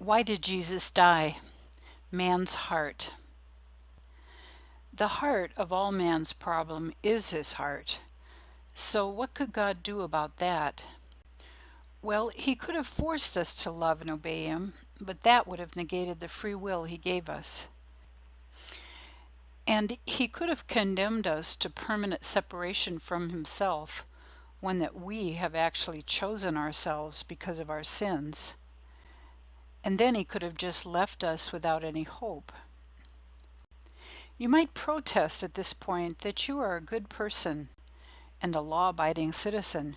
Why did Jesus die? Man's heart. The heart of all man's problem is his heart. So what could God do about that? Well, he could have forced us to love and obey him, but that would have negated the free will he gave us. And he could have condemned us to permanent separation from himself, one that we have actually chosen ourselves because of our sins. And then he could have just left us without any hope. You might protest at this point that you are a good person and a law-abiding citizen.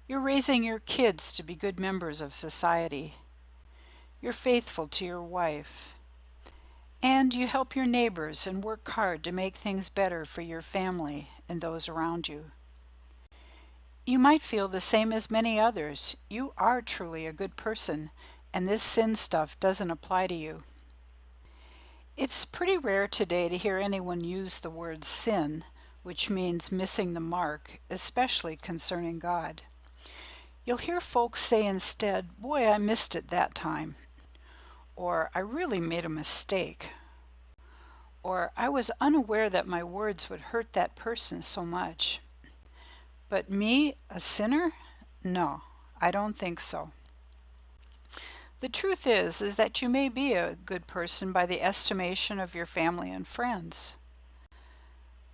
You're raising your kids to be good members of society. You're faithful to your wife. And you help your neighbors and work hard to make things better for your family and those around you. You might feel the same as many others. You are truly a good person, and this sin stuff doesn't apply to you. It's pretty rare today to hear anyone use the word sin, which means missing the mark, especially concerning God. You'll hear folks say instead, "Boy, I missed it that time," or "I really made a mistake," or "I was unaware that my words would hurt that person so much." But me, a sinner? No, I don't think so. The truth is that you may be a good person by the estimation of your family and friends.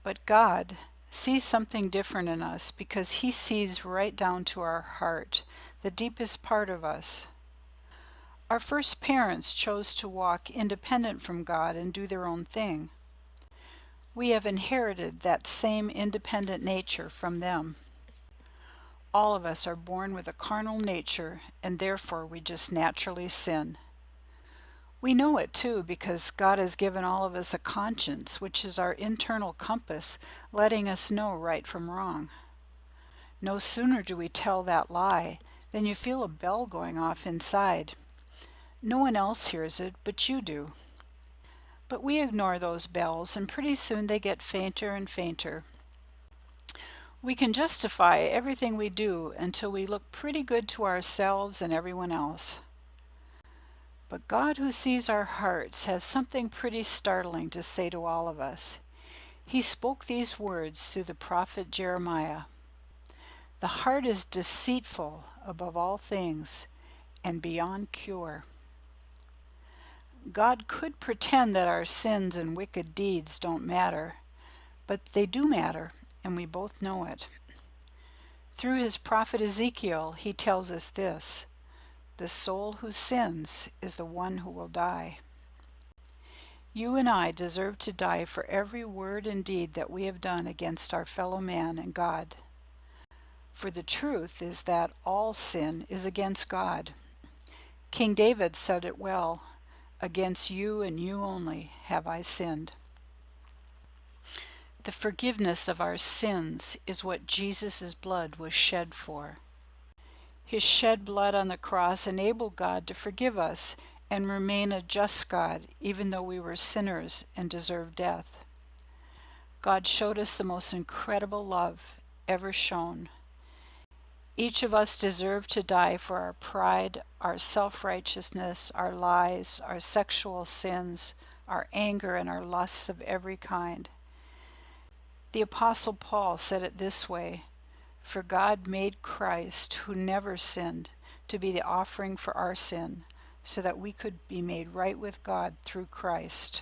But God sees something different in us because he sees right down to our heart, the deepest part of us. Our first parents chose to walk independent from God and do their own thing. We have inherited that same independent nature from them. All of us are born with a carnal nature, and therefore we just naturally sin. We know it too because God has given all of us a conscience, which is our internal compass, letting us know right from wrong. No sooner do we tell that lie than you feel a bell going off inside. No one else hears it, but you do. But we ignore those bells, and pretty soon they get fainter and fainter. We can justify everything we do until we look pretty good to ourselves and everyone else. But God, who sees our hearts, has something pretty startling to say to all of us. He spoke these words through the prophet Jeremiah. "The heart is deceitful above all things and beyond cure." God could pretend that our sins and wicked deeds don't matter, but they do matter, and we both know it. Through his prophet Ezekiel, he tells us this: "The soul who sins is the one who will die." You and I deserve to die for every word and deed that we have done against our fellow man and God. For the truth is that all sin is against God. King David said it well, "Against you and you only have I sinned." The forgiveness of our sins is what Jesus' blood was shed for. His shed blood on the cross enabled God to forgive us and remain a just God, even though we were sinners and deserved death. God showed us the most incredible love ever shown. Each of us deserved to die for our pride, our self-righteousness, our lies, our sexual sins, our anger, and our lusts of every kind. The Apostle Paul said it this way: "For God made Christ, who never sinned, to be the offering for our sin, so that we could be made right with God through Christ."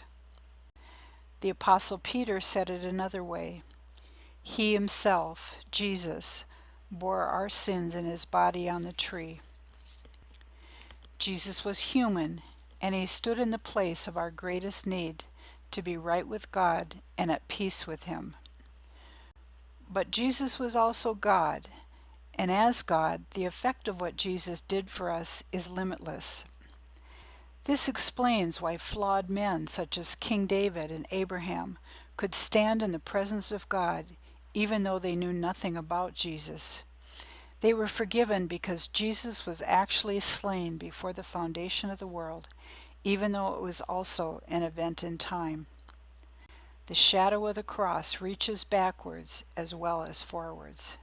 The Apostle Peter said it another way: "He himself, Jesus, bore our sins in his body on the tree." Jesus was human, and he stood in the place of our greatest need, to be right with God and at peace with him. But Jesus was also God, and as God, the effect of what Jesus did for us is limitless. This explains why flawed men such as King David and Abraham could stand in the presence of God even though they knew nothing about Jesus. They were forgiven because Jesus was actually slain before the foundation of the world, even though it was also an event in time. The shadow of the cross reaches backwards as well as forwards.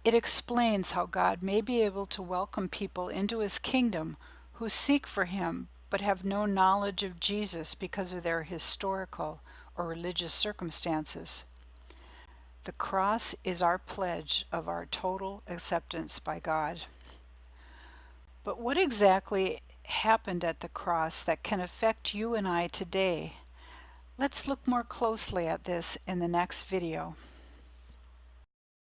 It explains how God may be able to welcome people into his kingdom who seek for him but have no knowledge of Jesus because of their historical or religious circumstances. The cross is our pledge of our total acceptance by God. But what exactly happened at the cross that can affect you and I today? Let's look more closely at this in the next video.